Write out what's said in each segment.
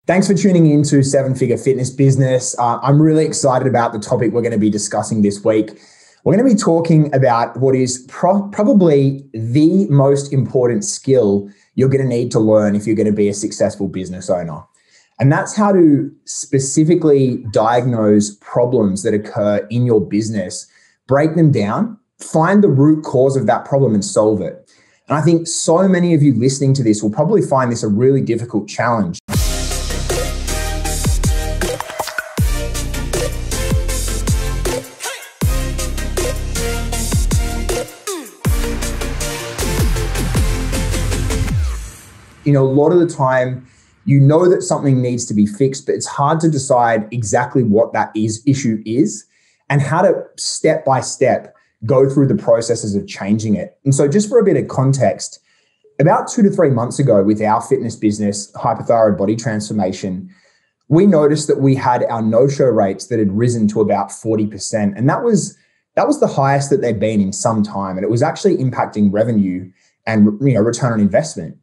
Thanks for tuning in to Seven Figure Fitness Business. I'm really excited about the topic we're going to be discussing this week. We're going to be talking about what is probably the most important skill you're going to need to learn if you're going to be a successful business owner. And that's how to specifically diagnose problems that occur in your business, break them down, find the root cause of that problem and solve it. And I think so many of you listening to this will probably find this a really difficult challenge. A lot of the time, you know that something needs to be fixed, but it's hard to decide exactly what that issue is and how to step by step go through the processes of changing it. And so just for a bit of context, about 2 to 3 months ago with our fitness business, Hyperthyroid Body Transformation, we noticed that we had our no-show rates that had risen to about 40%. And that was the highest that they'd been in some time. And it was actually impacting revenue and return on investment.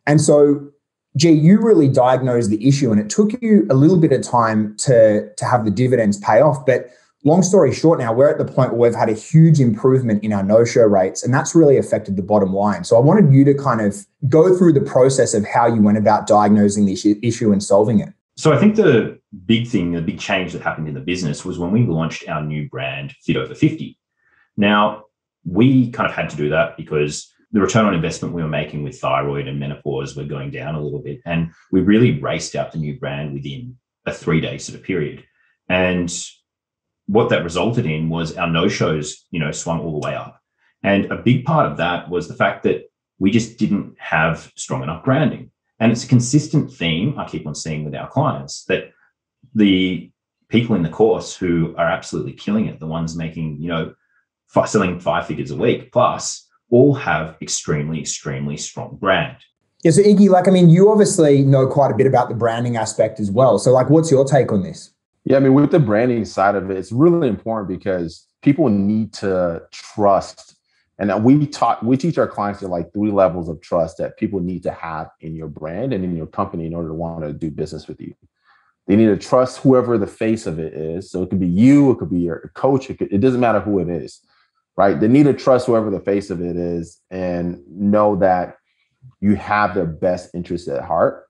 And so, you really diagnosed the issue, and it took you a little bit of time to have the dividends pay off. But long story short, now we're at the point where we've had a huge improvement in our no-show rates, and that's really affected the bottom line. So I wanted you to kind of go through the process of how you went about diagnosing this issue and solving it. So I think the big change that happened in the business was when we launched our new brand, Fit Over 50. Now, we kind of had to do that because the return on investment we were making with thyroid and menopause were going down a little bit. And we really raced out the new brand within a 3-day sort of period. And what that resulted in was our no-shows, swung all the way up. And a big part of that was the fact that we just didn't have strong enough branding. And it's a consistent theme I keep on seeing with our clients that the people in the course who are absolutely killing it, the ones making, selling 5 figures a week plus, all have extremely, extremely strong brand. Yeah, so Iggy, you obviously know quite a bit about the branding aspect as well. So what's your take on this? Yeah, with the branding side of it, it's really important because people need to trust. And we teach our clients that 3 levels of trust that people need to have in your brand and in your company in order to want to do business with you. They need to trust whoever the face of it is. So it could be you, it could be your coach, it doesn't matter who it is. Right? They need to trust whoever the face of it is and know that you have their best interests at heart.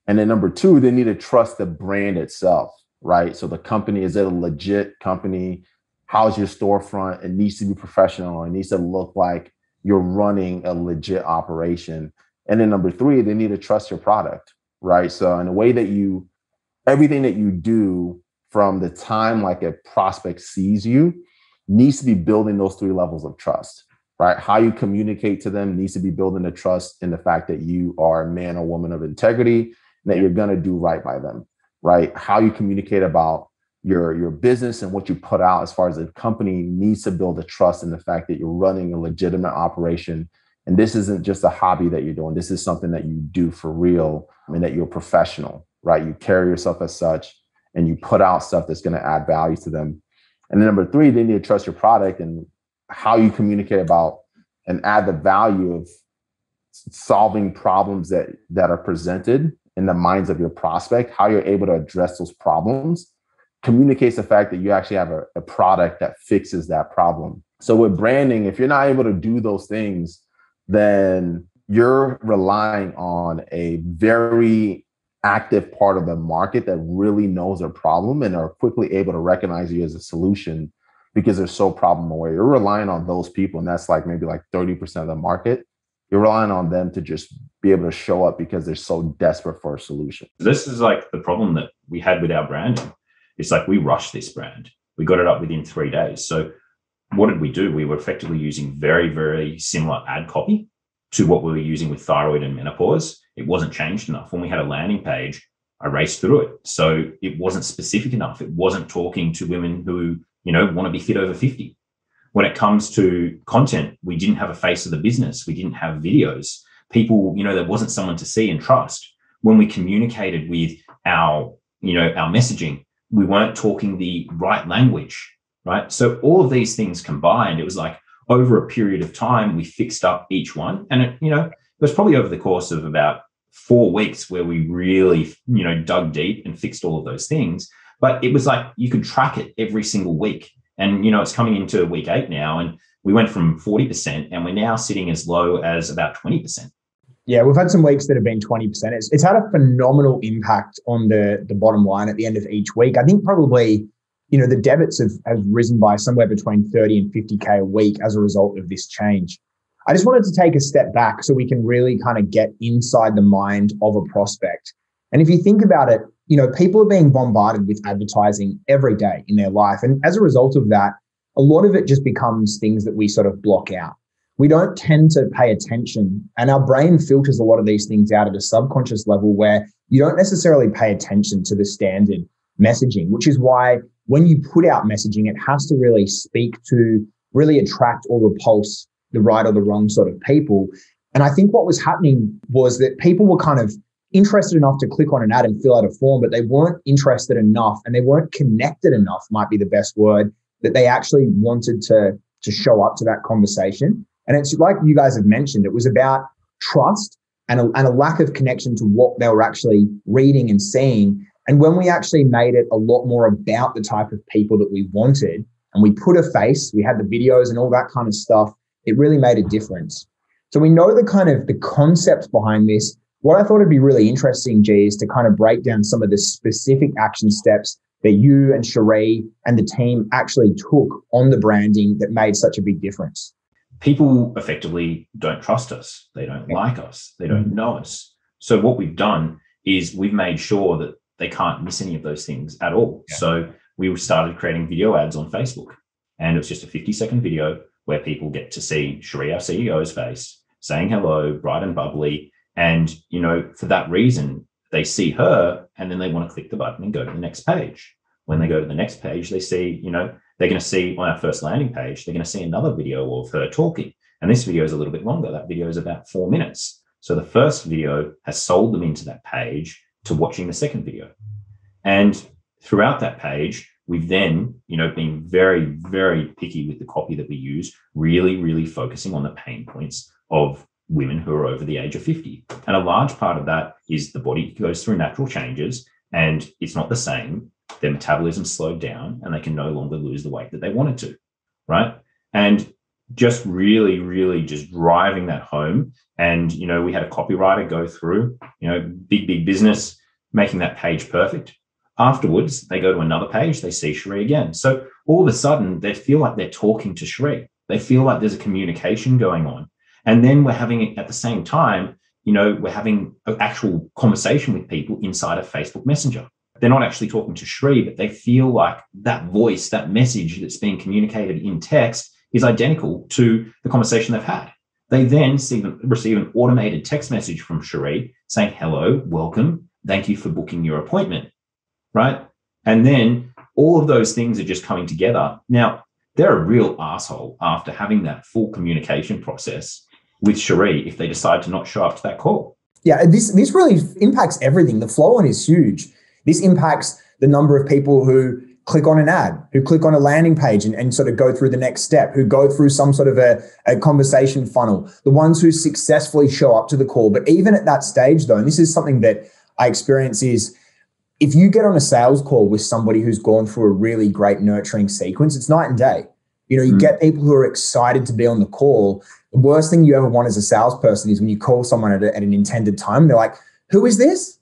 And then number 2, they need to trust the brand itself, right? So the company, is it a legit company? How's your storefront? It needs to be professional. It needs to look like you're running a legit operation. And then number 3, they need to trust your product, right? So in a way that everything that you do from the time like a prospect sees you needs to be building those 3 levels of trust, right? How you communicate to them needs to be building the trust in the fact that you are a man or woman of integrity and that you're going to do right by them, right? How you communicate about your business and what you put out as far as the company needs to build a trust in the fact that you're running a legitimate operation. And this isn't just a hobby that you're doing. This is something that you do for real and that you're professional, right? You carry yourself as such and you put out stuff that's going to add value to them. And then number 3, they need to trust your product and how you communicate about and add the value of solving problems that are presented in the minds of your prospect, how you're able to address those problems, communicates the fact that you actually have a product that fixes that problem. So with branding, if you're not able to do those things, then you're relying on a very active part of the market that really knows their problem and are quickly able to recognize you as a solution because they're so problem aware. You're relying on those people, and that's maybe 30% of the market. You're relying on them to just be able to show up because they're so desperate for a solution. This is the problem that we had with our branding. It's we rushed this brand. We got it up within 3 days. So what did we do? We were effectively using very, very similar ad copy to what we were using with thyroid and menopause. It wasn't changed enough. When we had a landing page, I raced through it. So it wasn't specific enough. It wasn't talking to women who, want to be fit over 50. When it comes to content, we didn't have a face of the business. We didn't have videos. People, there wasn't someone to see and trust. When we communicated with our messaging, we weren't talking the right language, right? So all of these things combined, it was over a period of time, we fixed up each one. And it was probably over the course of about 4 weeks where we really, dug deep and fixed all of those things. But it was like you could track it every single week. And, it's coming into week 8 now. And we went from 40% and we're now sitting as low as about 20%. Yeah, we've had some weeks that have been 20%. It's had a phenomenal impact on the bottom line at the end of each week. I think probably, the debits have risen by somewhere between 30 and 50K a week as a result of this change. I just wanted to take a step back so we can really kind of get inside the mind of a prospect. And if you think about it, people are being bombarded with advertising every day in their life. And as a result of that, a lot of it just becomes things that we sort of block out. We don't tend to pay attention, and our brain filters a lot of these things out at a subconscious level where you don't necessarily pay attention to the standard messaging, which is why when you put out messaging, it has to really speak to really attract or repulse the right or the wrong sort of people. And I think what was happening was that people were kind of interested enough to click on an ad and fill out a form, but they weren't interested enough and they weren't connected enough, might be the best word, that they actually wanted to show up to that conversation. And it's like you guys have mentioned, it was about trust and a lack of connection to what they were actually reading and seeing. And when we actually made it a lot more about the type of people that we wanted, and we put a face, we had the videos and all that kind of stuff, it really made a difference. So we know the concepts behind this. What I thought would be really interesting, G, is to kind of break down some of the specific action steps that you and Cherie and the team actually took on the branding that made such a big difference. People effectively don't trust us. They don't like us. They don't know us. So what we've done is we've made sure that they can't miss any of those things at all. Yeah. So we started creating video ads on Facebook, and it was just a 50-second video where people get to see Cherie, our CEO's face, saying hello, bright and bubbly. And, for that reason, they see her and then they want to click the button and go to the next page. When they go to the next page, they see, they're going to see on our first landing page, they're going to see another video of her talking. And this video is a little bit longer. That video is about 4 minutes. So the first video has sold them into that page to watching the second video. And throughout that page, we've then, been very, very picky with the copy that we use, really, really focusing on the pain points of women who are over the age of 50. And a large part of that is the body goes through natural changes and it's not the same. Their metabolism slowed down and they can no longer lose the weight that they wanted to, right? And just really, really just driving that home. And, we had a copywriter go through, big business, making that page perfect. Afterwards, they go to another page, they see Cherie again. So all of a sudden, they feel like they're talking to Cherie. They feel like there's a communication going on. And then we're having it at the same time, we're having an actual conversation with people inside of Facebook Messenger. They're not actually talking to Cherie, but they feel like that voice, that message that's being communicated in text is identical to the conversation they've had. They then receive an automated text message from Cherie saying, hello, welcome, thank you for booking your appointment, right? And then all of those things are just coming together. Now, they're a real asshole after having that full communication process with Cherie if they decide to not show up to that call. Yeah, this really impacts everything. The flow on is huge. This impacts the number of people who click on an ad, who click on a landing page and sort of go through the next step, who go through some sort of a conversation funnel, the ones who successfully show up to the call. But even at that stage, though, and this is something that I experience, is if you get on a sales call with somebody who's gone through a really great nurturing sequence, it's night and day. You get people who are excited to be on the call. The worst thing you ever want as a salesperson is when you call someone at an intended time, they're like, who is this?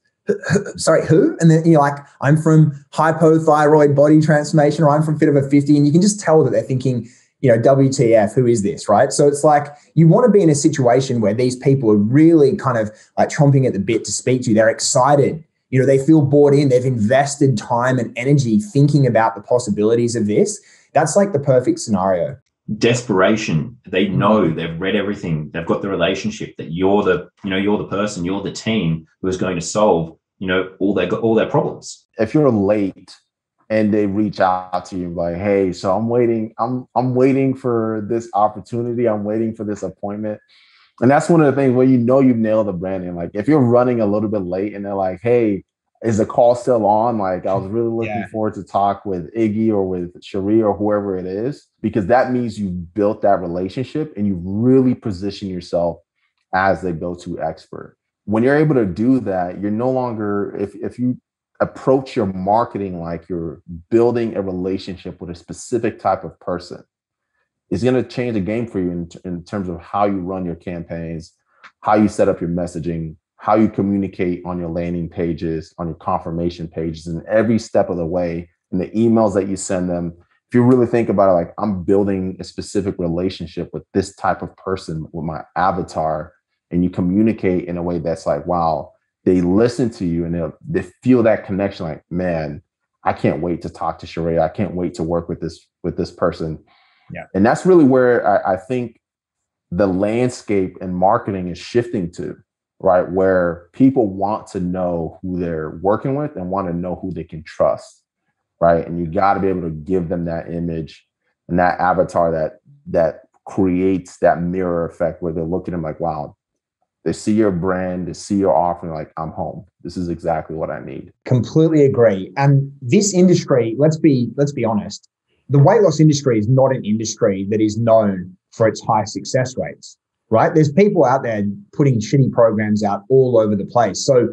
Sorry, who? And then you're like, I'm from hypothyroid body transformation, or I'm from Fit Over 50. And you can just tell that they're thinking, WTF, who is this, right? So it's like you want to be in a situation where these people are really kind of like chomping at the bit to speak to you. They're excited. They feel bought in. They've invested time and energy thinking about the possibilities of this. That's like the perfect scenario. Desperation. They know, they've read everything. They've got the relationship that you're the person, you're the team who is going to solve, all their problems. If you're late and they reach out to you like, hey, so I'm waiting for this opportunity. I'm waiting for this appointment. And that's one of the things where you've nailed the branding. Like if you're running a little bit late and they're like, hey, is the call still on? Like I was really looking forward to talk with Iggy or with Cherie or whoever it is, because that means you built that relationship and you really position yourself as the go-to expert. when you're able to do that, you're no longer, if you approach your marketing like you're building a relationship with a specific type of person, it's going to change the game for you in terms of how you run your campaigns, how you set up your messaging, how you communicate on your landing pages, on your confirmation pages, and every step of the way, and the emails that you send them. If you really think about it, like, I'm building a specific relationship with this type of person, with my avatar, and you communicate in a way that's like, wow, they listen to you and they feel that connection. Like, man, I can't wait to talk to Sheree. I can't wait to work with this person. Yeah. And that's really where I think the landscape and marketing is shifting to, right? Where people want to know who they're working with and want to know who they can trust, right? And you got to be able to give them that image and that avatar that creates that mirror effect where they're looking at them like, wow, they see your brand, they see your offering, like, I'm home. This is exactly what I need. Completely agree. And this industry, let's be honest, the weight loss industry is not an industry that is known for its high success rates, right? There's people out there putting shitty programs out all over the place. So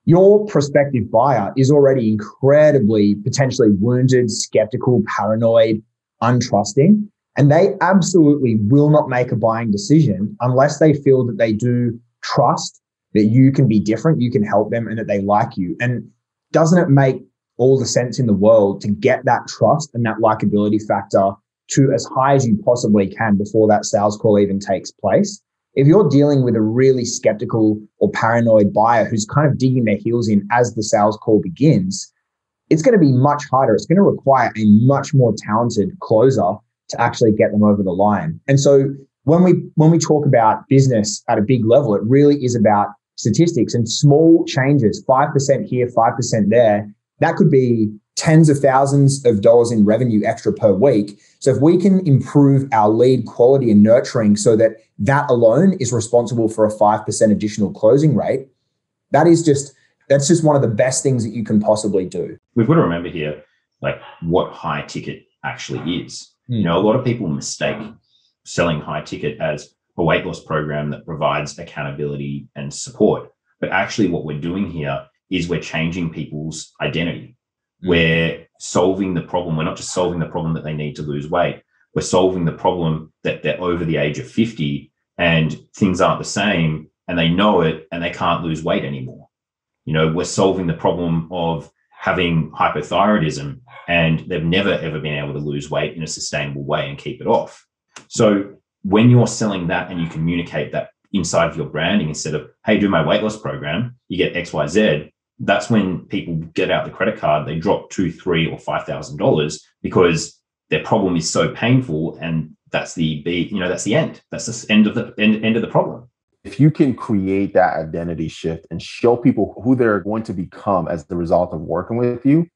your prospective buyer is already incredibly potentially wounded, skeptical, paranoid, untrusting, and they absolutely will not make a buying decision unless they feel that they do trust that you can be different, you can help them, and that they like you. And doesn't it make all the sense in the world to get that trust and that likability factor to as high as you possibly can before that sales call even takes place? If you're dealing with a really skeptical or paranoid buyer who's kind of digging their heels in as the sales call begins, it's going to be much harder. It's going to require a much more talented closer to actually get them over the line. And so when we talk about business at a big level, it really is about statistics and small changes, 5% here, 5% there. That could be tens of thousands of dollars in revenue extra per week. So if we can improve our lead quality and nurturing so that that alone is responsible for a 5% additional closing rate, that's just one of the best things that you can possibly do. We've got to remember here, like, what high ticket actually is. You know, a lot of people mistake selling high ticket as a weight loss program that provides accountability and support. But actually what we're doing here is we're changing people's identity. We're solving the problem. We're not just solving the problem that they need to lose weight. We're solving the problem that they're over the age of 50 and things aren't the same and they know it and they can't lose weight anymore. You know, we're solving the problem of having hypothyroidism and they've never, ever been able to lose weight in a sustainable way and keep it off. So when you're selling that and you communicate that inside of your branding, instead of, hey, do my weight loss program, you get XYZ, that's when people get out the credit card, they drop $2,000, $3,000 or $5,000 because their problem is so painful, and that's the end. That's the end of the problem. If you can create that identity shift and show people who they're going to become as the result of working with you,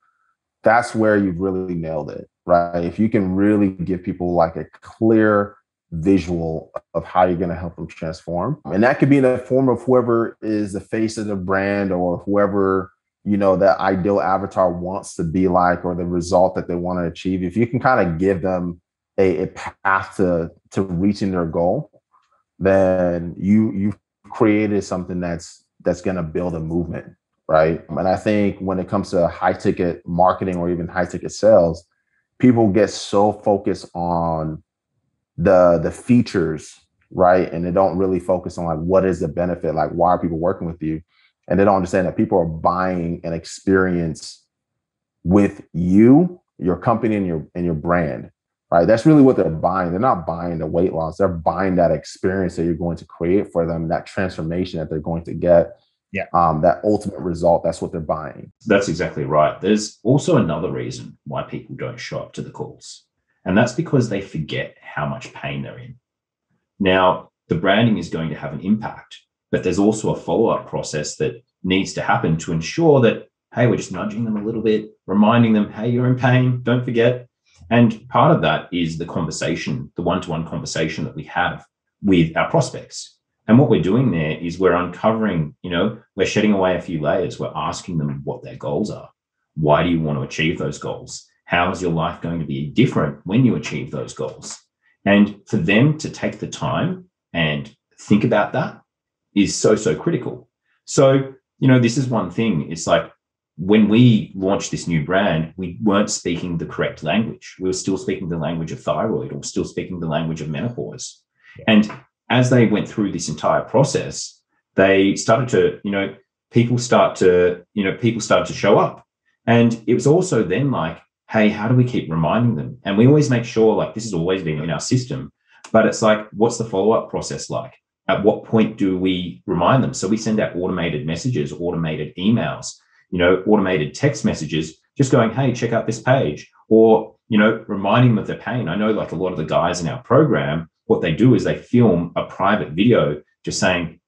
that's where you've really nailed it, right? If you can really give people like a clear visual of how you're going to help them transform. And that could be in the form of whoever is the face of the brand or whoever, you know, that ideal avatar wants to be like, or the result that they want to achieve. If you can kind of give them a path to reaching their goal, then you've created something that's going to build a movement, right? And I think when it comes to high ticket marketing or even high ticket sales, people get so focused on the features, right? And they don't really focus on like, what is the benefit? Like, why are people working with you? And they don't understand that people are buying an experience with you, your company, and your brand, right? That's really what they're buying. They're not buying the weight loss. They're buying that experience that you're going to create for them, that transformation that they're going to get. Yeah. That ultimate result, that's what they're buying. That's exactly right. There's also another reason why people don't show up to the calls. And that's because they forget how much pain they're in. Now, the branding is going to have an impact, but there's also a follow-up process that needs to happen to ensure that, hey, we're just nudging them a little bit, reminding them, hey, you're in pain, don't forget. And part of that is the conversation, the one-to-one conversation that we have with our prospects. And what we're doing there is we're uncovering, we're shedding away a few layers. We're asking them what their goals are. Why do you want to achieve those goals? How is your life going to be different when you achieve those goals? And for them to take the time and think about that is so, so critical. So, this is one thing. It's like when we launched this new brand, we weren't speaking the correct language. We were still speaking the language of thyroid, or still speaking the language of menopause. And as they went through this entire process, they started to, people started to show up. And it was also then like, hey, how do we keep reminding them? And we always make sure, like, this has always been in our system, but it's like, what's the follow-up process like? At what point do we remind them? So we send out automated messages, automated emails, automated text messages, just going, hey, check out this page, or, reminding them of their pain. I know, like, a lot of the guys in our program, what they do is they film a private video just saying,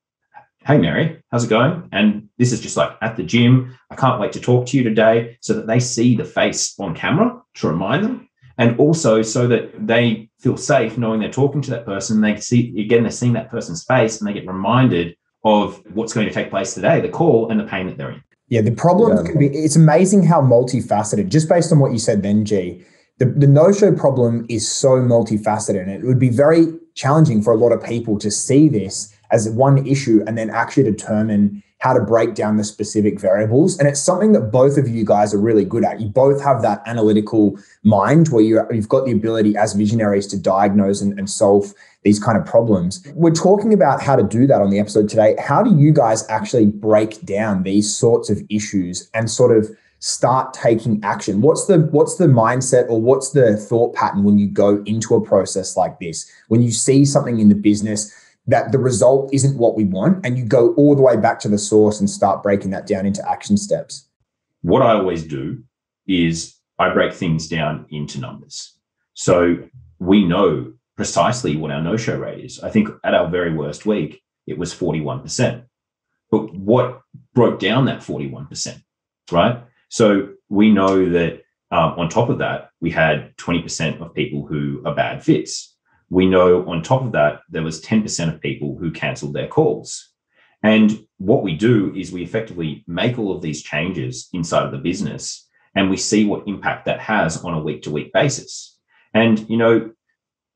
hey, Mary, how's it going? And this is just like, at the gym, I can't wait to talk to you today, so that they see the face on camera to remind them. And also so that they feel safe knowing they're talking to that person. They're seeing that person's face, and they get reminded of what's going to take place today, the call and the pain that they're in. Yeah, the problem can be, it's amazing how multifaceted, just based on what you said then, G, the no-show problem is so multifaceted, and it would be very challenging for a lot of people to see this as one issue and then actually determine how to break down the specific variables. And it's something that both of you guys are really good at. You both have that analytical mind where you've got the ability as visionaries to diagnose and solve these kind of problems. We're talking about how to do that on the episode today. How do you guys actually break down these sorts of issues and sort of start taking action? What's the mindset, or what's the thought pattern when you go into a process like this? When you see something in the business that the result isn't what we want, and you go all the way back to the source and start breaking that down into action steps? What I always do is I break things down into numbers. So we know precisely what our no-show rate is. I think at our very worst week, it was 41%. But what broke down that 41%, right? So we know that on top of that, we had 20% of people who are bad fits. We know on top of that, there was 10% of people who canceled their calls. And what we do is we effectively make all of these changes inside of the business, and we see what impact that has on a week-to-week basis. And,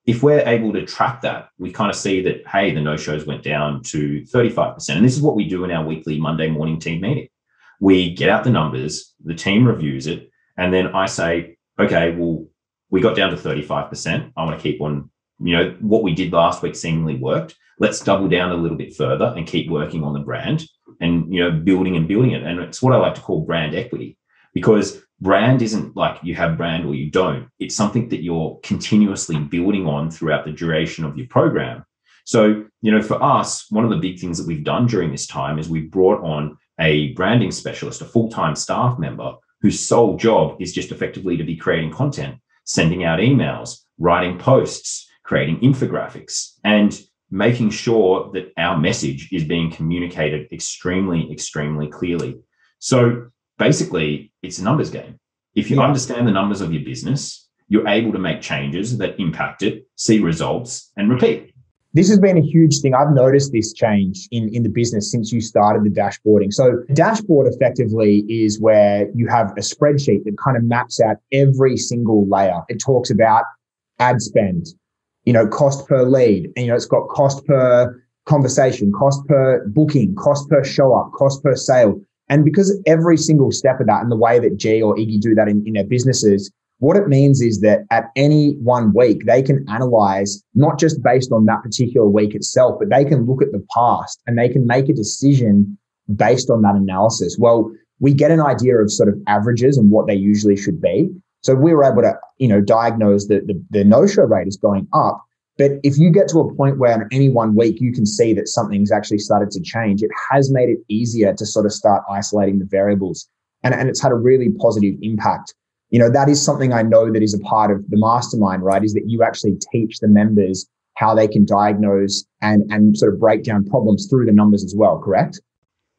if we're able to track that, we kind of see that, hey, the no-shows went down to 35%. And this is what we do in our weekly Monday morning team meeting. We get out the numbers, the team reviews it, and then I say, okay, well, we got down to 35%. I want to keep on, what we did last week seemingly worked. Let's double down a little bit further and keep working on the brand and, building it. And it's what I like to call brand equity, because brand isn't like you have brand or you don't. It's something that you're continuously building on throughout the duration of your program. So, for us, one of the big things that we've done during this time is we brought on a branding specialist, a full-time staff member whose sole job is just effectively to be creating content, sending out emails, writing posts, creating infographics, and making sure that our message is being communicated extremely, extremely clearly. So basically, it's a numbers game. If you understand the numbers of your business, you're able to make changes that impact it, see results, and repeat. This has been a huge thing. I've noticed this change in the business since you started the dashboarding. So dashboard effectively is where you have a spreadsheet that kind of maps out every single layer. It talks about ad spend, cost per lead, and, it's got cost per conversation, cost per booking, cost per show up, cost per sale. And because every single step of that and the way that G or Iggy do that in their businesses, what it means is that at any one week, they can analyze not just based on that particular week itself, but they can look at the past and they can make a decision based on that analysis. Well, we get an idea of sort of averages and what they usually should be. So we were able to, diagnose the no-show rate is going up. But if you get to a point where in any one week you can see that something's actually started to change, it has made it easier to sort of start isolating the variables. And it's had a really positive impact. That is something I know that is a part of the mastermind, right? Is that you actually teach the members how they can diagnose and sort of break down problems through the numbers as well, correct?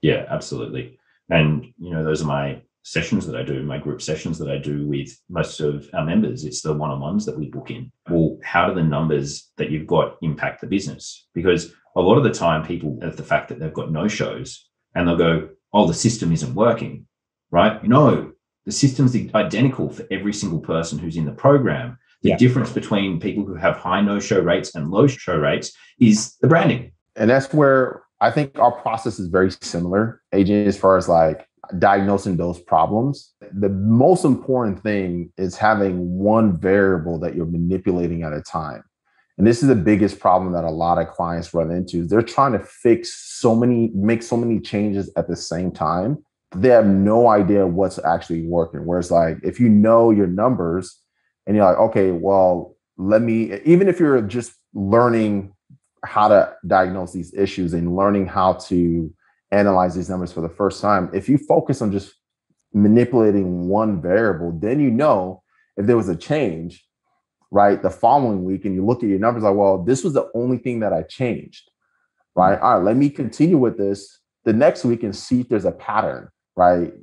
Yeah, absolutely. And, those are my sessions that I do, my group sessions that I do with most of our members. It's the one-on-ones that we book in. Well, how do the numbers that you've got impact the business? Because a lot of the time people have the fact that they've got no-shows and they'll go, oh, the system isn't working, right? No, the system's identical for every single person who's in the program. The difference between people who have high no-show rates and low show rates is the branding. And that's where I think our process is very similar, AJ, as far as like diagnosing those problems. The most important thing is having one variable that you're manipulating at a time. And this is the biggest problem that a lot of clients run into. They're trying to make so many changes at the same time. They have no idea what's actually working. Whereas like, if you know your numbers and you're like, okay, well, even if you're just learning how to diagnose these issues and learning how to analyze these numbers for the first time, if you focus on just manipulating one variable, then you know if there was a change, right, the following week, and you look at your numbers like, well, this was the only thing that I changed, right? All right, let me continue with this the next week and see if there's a pattern, right?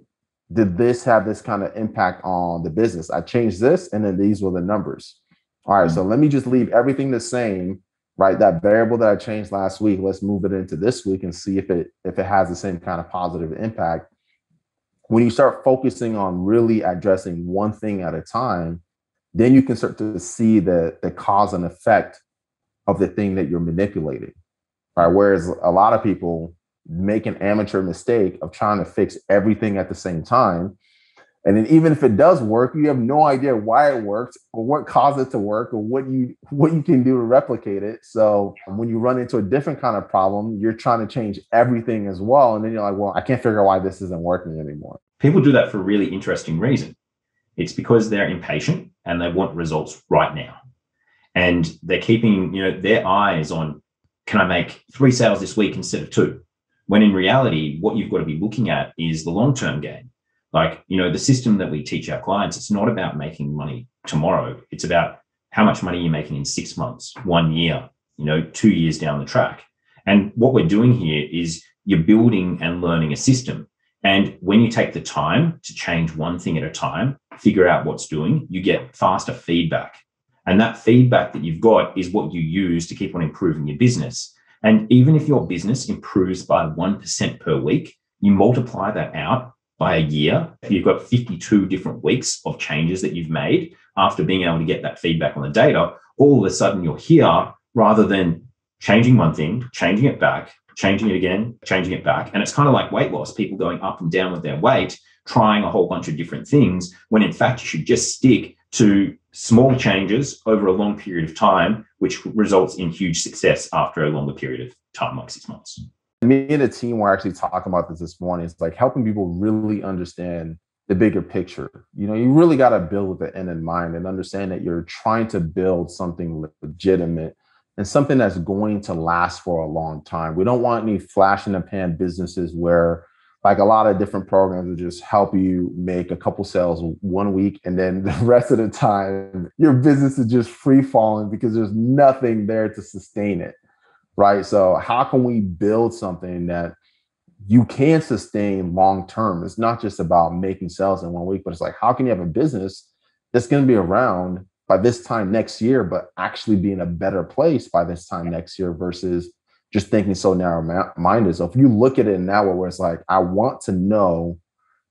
Did this have this kind of impact on the business? I changed this, and then these were the numbers. All right, so let me just leave everything the same, right? That variable that I changed last week, let's move it into this week and see if it has the same kind of positive impact. When you start focusing on really addressing one thing at a time, then you can start to see the cause and effect of the thing that you're manipulating, right? Whereas a lot of people make an amateur mistake of trying to fix everything at the same time. And then even if it does work, you have no idea why it worked or what caused it to work or what you can do to replicate it. So when you run into a different kind of problem, you're trying to change everything as well. And then you're like, well, I can't figure out why this isn't working anymore. People do that for a really interesting reason. It's because they're impatient and they want results right now. And they're keeping, their eyes on, can I make 3 sales this week instead of 2? When in reality, what you've got to be looking at is the long-term gain. Like, the system that we teach our clients, it's not about making money tomorrow. It's about how much money you're making in 6 months, 1 year, 2 years down the track. And what we're doing here is you're building and learning a system. And when you take the time to change one thing at a time, figure out what's doing, you get faster feedback. And that feedback that you've got is what you use to keep on improving your business. And even if your business improves by 1% per week, you multiply that out by a year. You've got 52 different weeks of changes that you've made after being able to get that feedback on the data. All of a sudden you're here rather than changing one thing, changing it back, changing it again, changing it back. And it's kind of like weight loss, people going up and down with their weight, trying a whole bunch of different things, when in fact you should just stick to small changes over a long period of time, which results in huge success after a longer period of time, like 6 months. Me and the team were actually talking about this morning. It's like helping people really understand the bigger picture. You really got to build with the end in mind and understand that you're trying to build something legitimate and something that's going to last for a long time. We don't want any flash in the pan businesses where, like, a lot of different programs will just help you make a couple sales 1 week, and then the rest of the time your business is just free falling because there's nothing there to sustain it, right? So how can we build something that you can sustain long term? It's not just about making sales in 1 week, but it's like, how can you have a business that's going to be around by this time next year, but actually be in a better place by this time next year versus just thinking so narrow-minded. So if you look at it in that way, where it's like, I want to know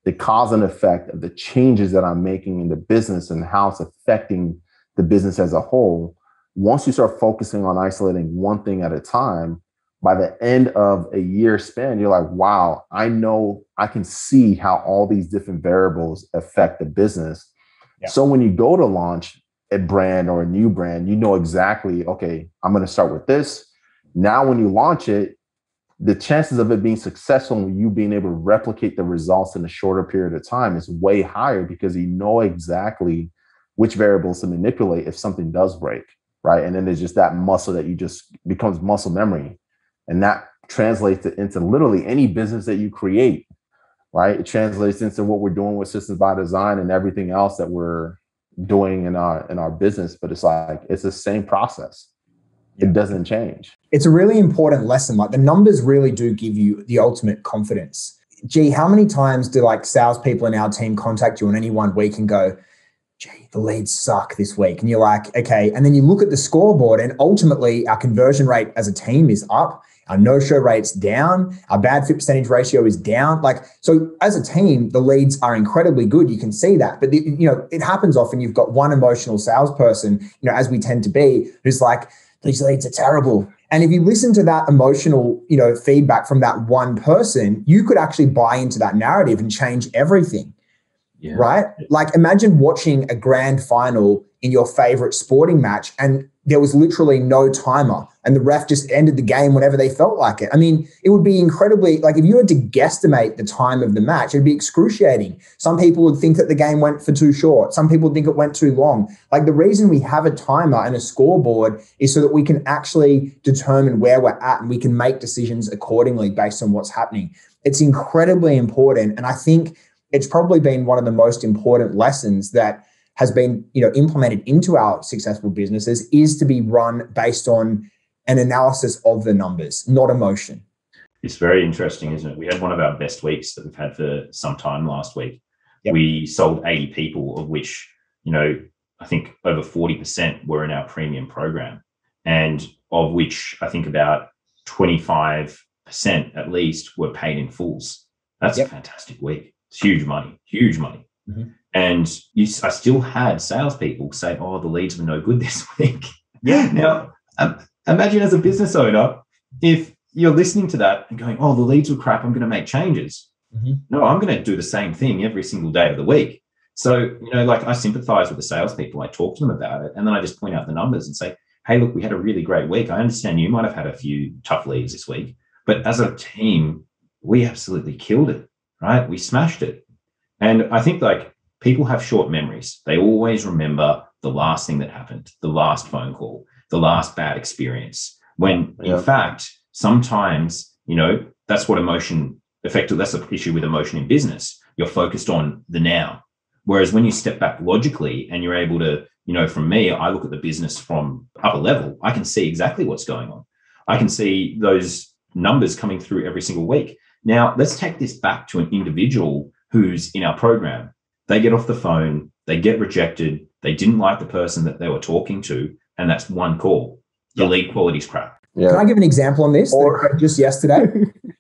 the cause and effect of the changes that I'm making in the business and how it's affecting the business as a whole. Once you start focusing on isolating one thing at a time, by the end of a year span, you're like, wow, I know, I can see how all these different variables affect the business. Yeah. So when you go to launch a brand or a new brand, you know exactly, okay, I'm going to start with this. Now, when you launch it, the chances of it being successful and you being able to replicate the results in a shorter period of time is way higher because you know exactly which variables to manipulate if something does break, right? And then there's just that muscle that you just becomes muscle memory. And that translates into literally any business that you create, right? It translates into what we're doing with Systems by Design and everything else that we're doing in our business. But it's like, it's the same process. It doesn't change. It's a really important lesson. Like, the numbers really do give you the ultimate confidence. Gee, how many times do like salespeople in our team contact you in any 1 week and go, gee, the leads suck this week? And you're like, okay. And then you look at the scoreboard and ultimately our conversion rate as a team is up. Our no-show rate's down. Our bad fit percentage ratio is down. Like, so as a team, the leads are incredibly good. You can see that. But, it happens often. You've got one emotional salesperson, as we tend to be, who's like, these leads are terrible. And if you listen to that emotional, feedback from that one person, you could actually buy into that narrative and change everything. Yeah. Right? Like imagine watching a grand final in your favorite sporting match and there was literally no timer and the ref just ended the game whenever they felt like it. I mean, it would be incredibly, like if you had to guesstimate the time of the match, it'd be excruciating. Some people would think that the game went for too short. Some people think it went too long. Like the reason we have a timer and a scoreboard is so that we can actually determine where we're at and we can make decisions accordingly based on what's happening. It's incredibly important. And I think it's probably been one of the most important lessons that has been, implemented into our successful businesses is to be run based on an analysis of the numbers, not emotion. It's very interesting, isn't it? We had one of our best weeks that we've had for some time last week. Yep. We sold 80 people, of which, I think over 40% were in our premium program, and of which I think about 25% at least were paid in fulls. That's a fantastic week. It's huge money. Mm-hmm. And I still had salespeople say, "Oh, the leads were no good this week." Yeah. Now, imagine as a business owner, if you're listening to that and going, "Oh, the leads were crap. I'm going to make changes." Mm-hmm. No, I'm going to do the same thing every single day of the week. So, I sympathize with the salespeople. I talk to them about it, and then I just point out the numbers and say, "Hey, look, we had a really great week. I understand you might have had a few tough leads this week, but as a team, we absolutely killed it. Right? We smashed it." And I think people have short memories. They always remember the last thing that happened, the last phone call, the last bad experience. When in fact, sometimes, that's what that's the issue with emotion in business. You're focused on the now. Whereas when you step back logically and you're able to, from me, I look at the business from upper level, I can see exactly what's going on. I can see those numbers coming through every single week. Now, let's take this back to an individual who's in our program. They get off the phone, they get rejected, they didn't like the person that they were talking to, and that's one call. The lead quality's crap. Yeah. Can I give an example on this? Just yesterday,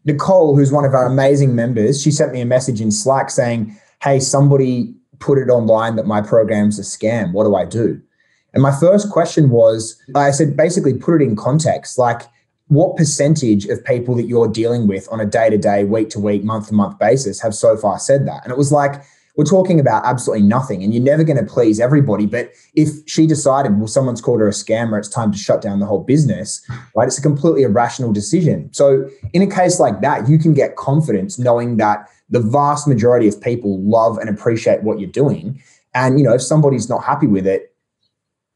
Nicole, who's one of our amazing members, she sent me a message in Slack saying, "Hey, somebody put it online that my program's a scam. What do I do?" And my first question was, I said, basically put it in context. Like, what percentage of people that you're dealing with on a day-to-day, week-to-week, month-to-month basis have so far said that? And it was like, we're talking about absolutely nothing, and you're never going to please everybody. But if she decided, well, someone's called her a scammer, it's time to shut down the whole business, right? It's a completely irrational decision. So in a case like that, you can get confidence knowing that the vast majority of people love and appreciate what you're doing. And, if somebody's not happy with it,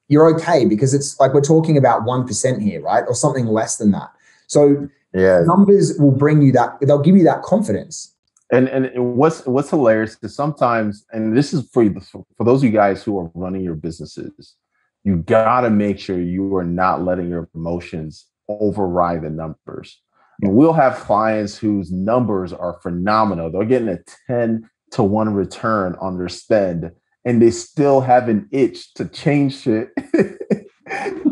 you're okay, because it's like we're talking about 1% here, right? Or something less than that. So numbers will bring you that, they'll give you that confidence. And what's hilarious is sometimes, and this is for those of you guys who are running your businesses, you gotta make sure you are not letting your emotions override the numbers. And we'll have clients whose numbers are phenomenal. They're getting a 10-to-1 return on their spend, and they still have an itch to change shit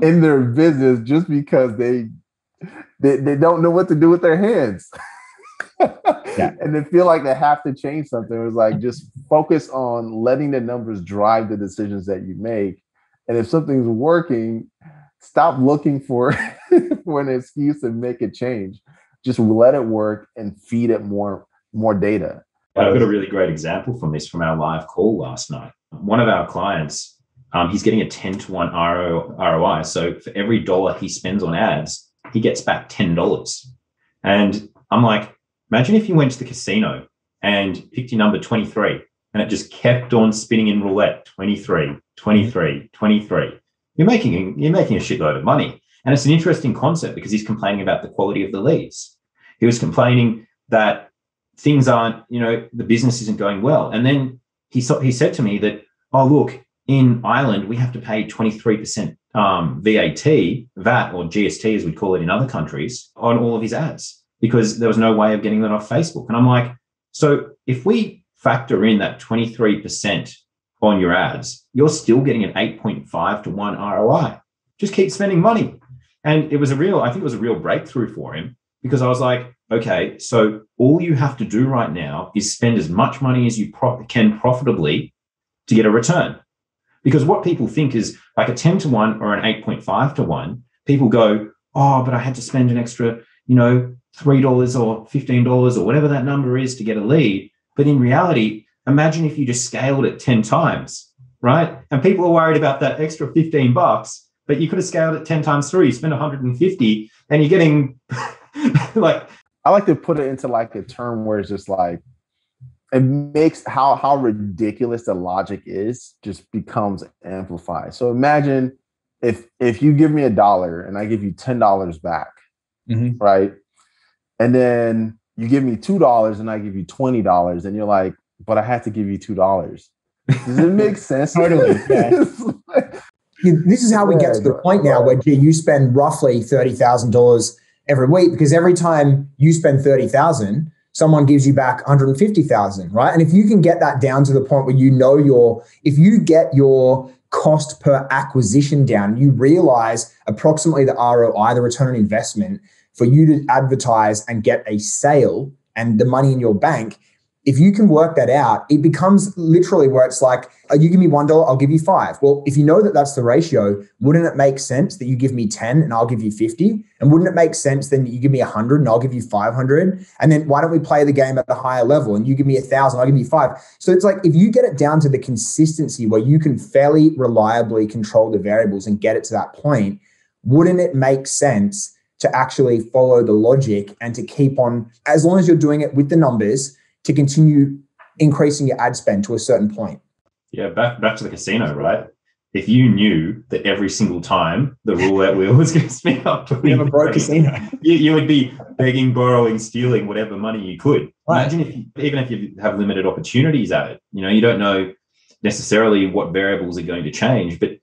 in their business just because they don't know what to do with their hands. And they feel like they have to change something. It was like, just focus on letting the numbers drive the decisions that you make. And if something's working, stop looking for an excuse to make it change. Just let it work and feed it more data. I've got a really great example from our live call last night. One of our clients, he's getting a 10-to-1 ROI. So for every dollar he spends on ads, he gets back $10. And I'm like, imagine if you went to the casino and picked your number 23 and it just kept on spinning in roulette, 23, 23, 23. You're making a shitload of money. And it's an interesting concept because he's complaining about the quality of the leads. He was complaining that things aren't, the business isn't going well. And then he said to me that, "Oh, look, in Ireland, we have to pay 23% VAT or GST, as we call it in other countries, on all of his ads, because there was no way of getting that off Facebook." And I'm like, so if we factor in that 23% on your ads, you're still getting an 8.5-to-1 ROI. Just keep spending money. And I think it was a real breakthrough for him, because I was like, okay, so all you have to do right now is spend as much money as you can profitably to get a return. Because what people think is like a 10-to-1 or an 8.5-to-1, people go, oh, but I had to spend an extra, $3 or $15 or whatever that number is to get a lead. But in reality, imagine if you just scaled it 10 times, right? And people are worried about that extra $15, but you could have scaled it 10 times through. You spend 150 and you're getting like. I like to put it into like a term where it's just like, it makes how ridiculous the logic is just becomes amplified. So imagine if you give me $1 and I give you $10 back, right? And then you give me $2 and I give you $20, and you're like, but I had to give you $2. Does it make sense? Totally. Yeah. This is how we get to the point now where you spend roughly $30,000 every week, because every time you spend $30,000, someone gives you back $150,000, right? And if you can get that down to the point where if you get your cost per acquisition down, you realize approximately the ROI, the return on investment, for you to advertise and get a sale and the money in your bank. If you can work that out, it becomes literally where it's like, you give me $1, I'll give you $5. Well, if you know that that's the ratio, wouldn't it make sense that you give me 10 and I'll give you 50? And wouldn't it make sense then that you give me 100 and I'll give you 500? And then why don't we play the game at a higher level and you give me 1,000, I'll give you 5. So it's like, if you get it down to the consistency where you can fairly reliably control the variables and get it to that point, wouldn't it make sense to actually follow the logic and to keep on, as long as you're doing it with the numbers, to continue increasing your ad spend to a certain point? Yeah, back to the casino, right? If you knew that every single time the roulette wheel was going to spin up, you have a broke casino. You would be begging, borrowing, stealing whatever money you could. Right. Imagine even if you have limited opportunities at it, you don't know necessarily what variables are going to change. But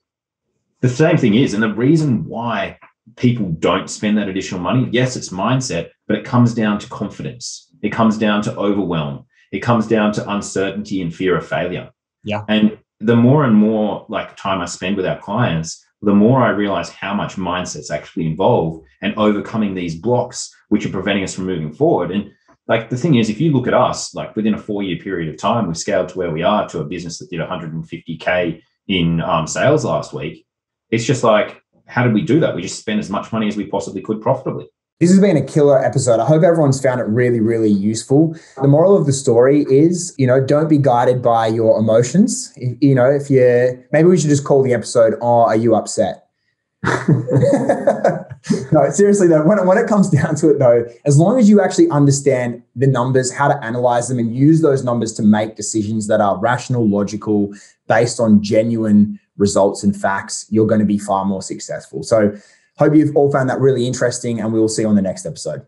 the same thing is, and the reason why people don't spend that additional money, yes, it's mindset, but it comes down to confidence. It comes down to overwhelm. It comes down to uncertainty and fear of failure. Yeah. And the more and more time I spend with our clients, the more I realize how much mindset's actually involved and overcoming these blocks, which are preventing us from moving forward. And the thing is, if you look at us, within a 4-year period of time, we've scaled to where we are, to a business that did 150K in sales last week. It's just how did we do that? We just spent as much money as we possibly could profitably. This has been a killer episode. I hope everyone's found it really, really useful. The moral of the story is, don't be guided by your emotions. Maybe we should just call the episode, "Oh, are you upset?" No, seriously though, when it comes down to it though, as long as you actually understand the numbers, how to analyze them and use those numbers to make decisions that are rational, logical, based on genuine results and facts, you're going to be far more successful. So hope you've all found that really interesting, and we will see you on the next episode.